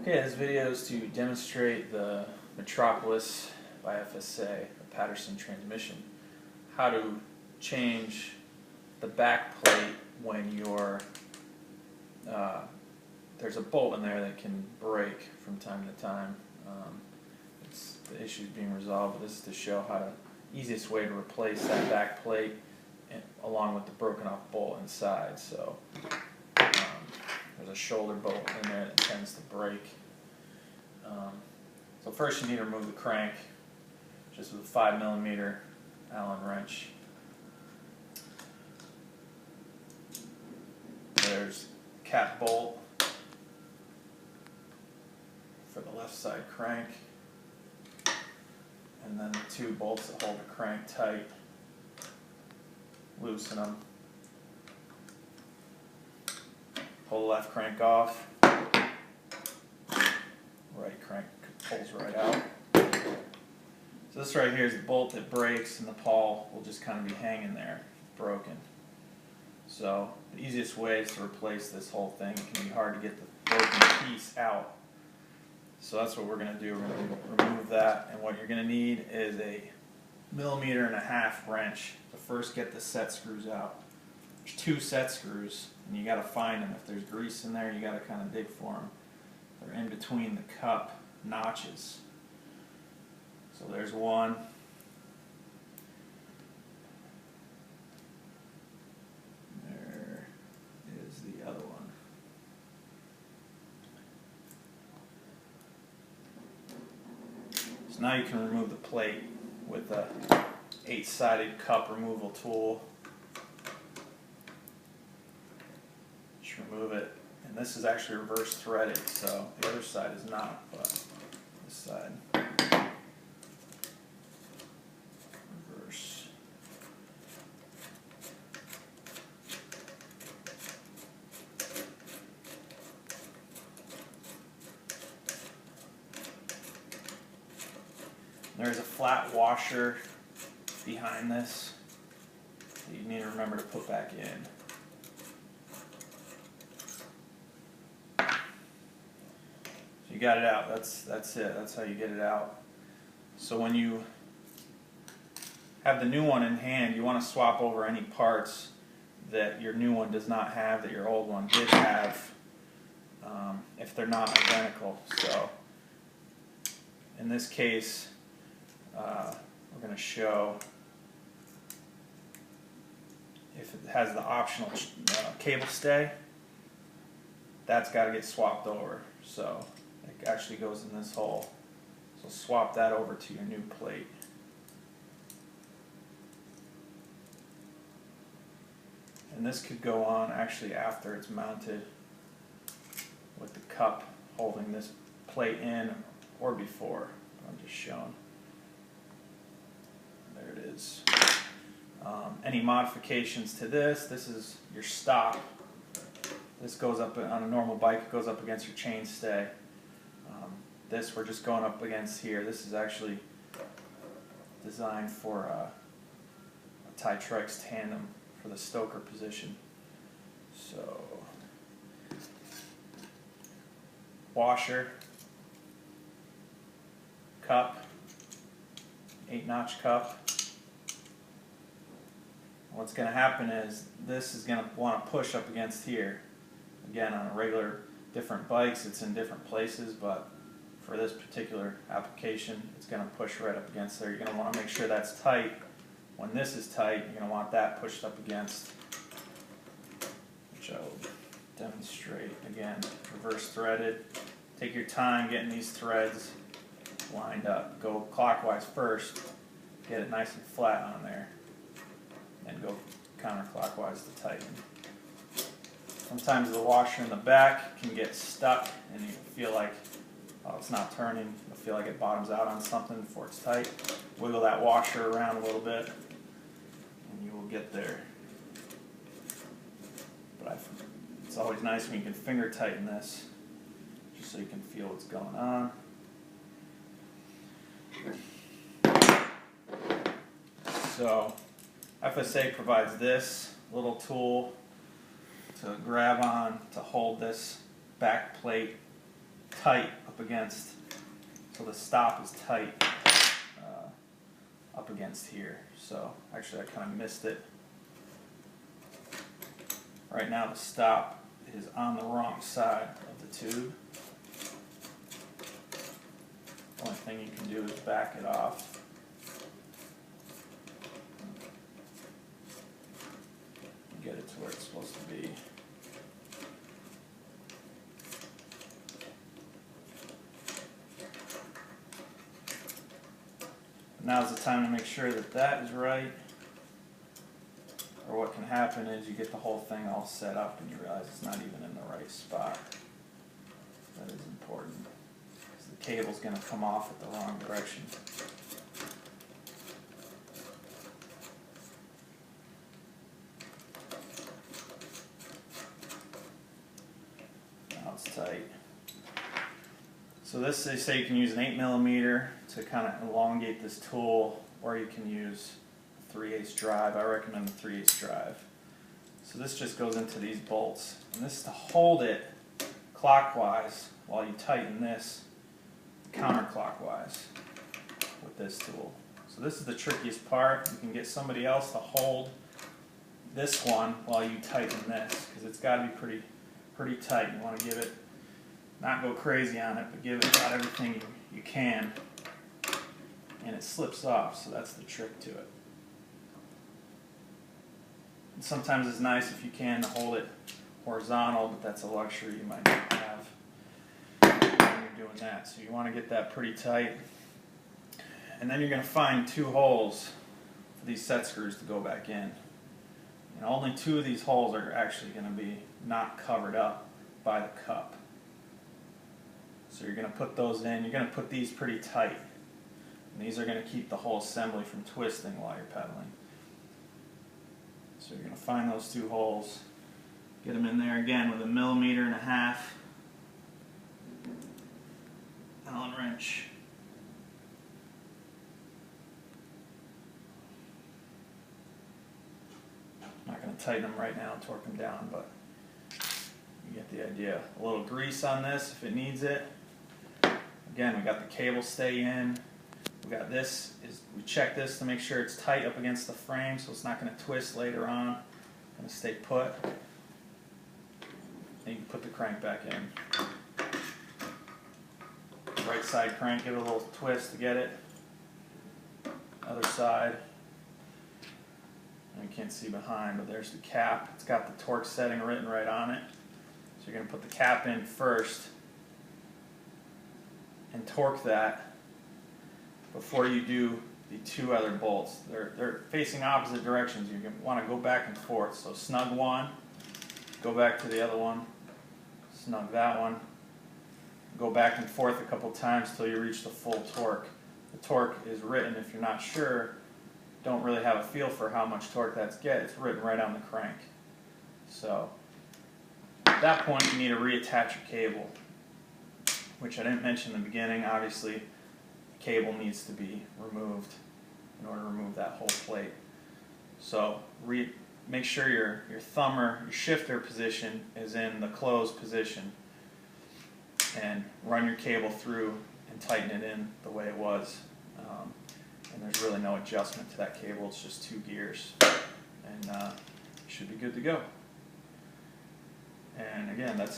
Okay, this video is to demonstrate the Metropolis by FSA, the Patterson-transmission. How to change the back plate when there's a bolt in there that can break from time to time. The issue is being resolved, but this is to show how the easiest way to replace that back plate along with the broken off bolt inside. So there's a shoulder bolt in there that tends to break. So first you need to remove the crank just with a 5mm Allen wrench. There's the cap bolt for the left side crank, and then the two bolts that hold the crank tight. Loosen them. Pull the left crank off. Right crank pulls right out. So this right here is the bolt that breaks, and the pawl will just kind of be hanging there, broken. So the easiest way is to replace this whole thing. It can be hard to get the broken piece out. So that's what we're going to do. We're going to remove that, and what you're going to need is a 1.5 mm wrench to first get the set screws out. There's 2 set screws, and you got to find them. If there's grease in there, you got to kind of dig for them. They're in between the cup notches. So there's one. There is the other one. So now you can remove the plate with a 8-sided cup removal tool. Just remove it. And this is actually reverse threaded, so the other side is not, but this side. Reverse. There's a flat washer behind this that you need to remember to put back in. You got it out. That's it. That's how you get it out. So when you have the new one in hand, you want to swap over any parts that your new one does not have that your old one did have, if they're not identical. So in this case, we're going to show if it has the optional cable stay, that's got to get swapped over. So it actually goes in this hole. So swap that over to your new plate. And this could go on actually after it's mounted with the cup holding this plate in, or before. I'm just showing. There it is. Any modifications to this? This is your stop. This goes up on a normal bike. It goes up against your chain stay. This we're just going up against here. This is actually designed for a Titrikes-tandem for the stoker position. So washer, cup, 8-notch cup. What's going to happen is this is going to want to push up against here. Again, on a regular different bikes, it's in different places, but for this particular application, it's going to push right up against there. You're going to want to make sure that's tight. When this is tight, you're going to want that pushed up against, which I will demonstrate again. Reverse threaded. Take your time getting these threads lined up. Go clockwise first, get it nice and flat on there, and go counterclockwise to tighten. Sometimes the washer in the back can get stuck and you feel like, oh, it's not turning. You'll feel like it bottoms out on something before it's tight. Wiggle that washer around a little bit and you will get there. But it's always nice when you can finger tighten this, just so you can feel what's going on. So FSA provides this little tool to grab on to hold this back plate tight up against, so the stop is tight up against here. So actually I kind of missed it. Right now the stop is on the wrong side of the tube. The only thing you can do is back it off. Get it to where it's supposed to be. Now's the time to make sure that that is right. Or what can happen is you get the whole thing all set up and you realize it's not even in the right spot. That is important, because the cable's going to come off at the wrong direction. Now it's tight. So this, they say you can use an 8mm to kind of elongate this tool, or you can use a 3/8 drive. I recommend the 3/8 drive. So this just goes into these bolts, and this is to hold it clockwise while you tighten this counterclockwise with this tool. So this is the trickiest part. You can get somebody else to hold this one while you tighten this, because it's got to be pretty tight. You want to give it, not go crazy on it, but give it about everything you can, and it slips off, so that's the trick to it. And sometimes it's nice if you can hold it horizontal, but that's a luxury you might not have when you're doing that. So you want to get that pretty tight, and then you're going to find 2 holes for these set screws to go back in. And only 2 of these holes are actually going to be not covered up by the cup. So you're going to put those in. You're going to put these pretty tight. And these are going to keep the whole assembly from twisting while you're pedaling. So you're going to find those 2 holes. Get them in there again with a 1.5mm Allen wrench. I'm not going to tighten them right now and torque them down, but you get the idea. A little grease on this if it needs it. Again, we got the cable stay in. We got this, we check this to make sure it's tight up against the frame so it's not going to twist later on. It's going to stay put. And you can put the crank back in. Right side crank, give it a little twist to get it. Other side. And you can't see behind, but there's the cap. It's got the torque setting written right on it. So you're going to put the cap in first and torque that before you do the 2 other bolts. They're facing opposite directions. You're going to want to go back and forth. So snug one, go back to the other one, snug that one, go back and forth a couple times till you reach the full torque. The torque is written, if you're not sure, don't really have a feel for how much torque that's it's written right on the crank. So at that point you need to reattach your cable, which I didn't mention in the beginning. Obviously the cable needs to be removed in order to remove that whole plate. So make sure your thumb or your shifter position is in the closed position, and run your cable through and tighten it in the way it was. And there's really no adjustment to that cable, it's just 2 gears, and you should be good to go. And again, that's how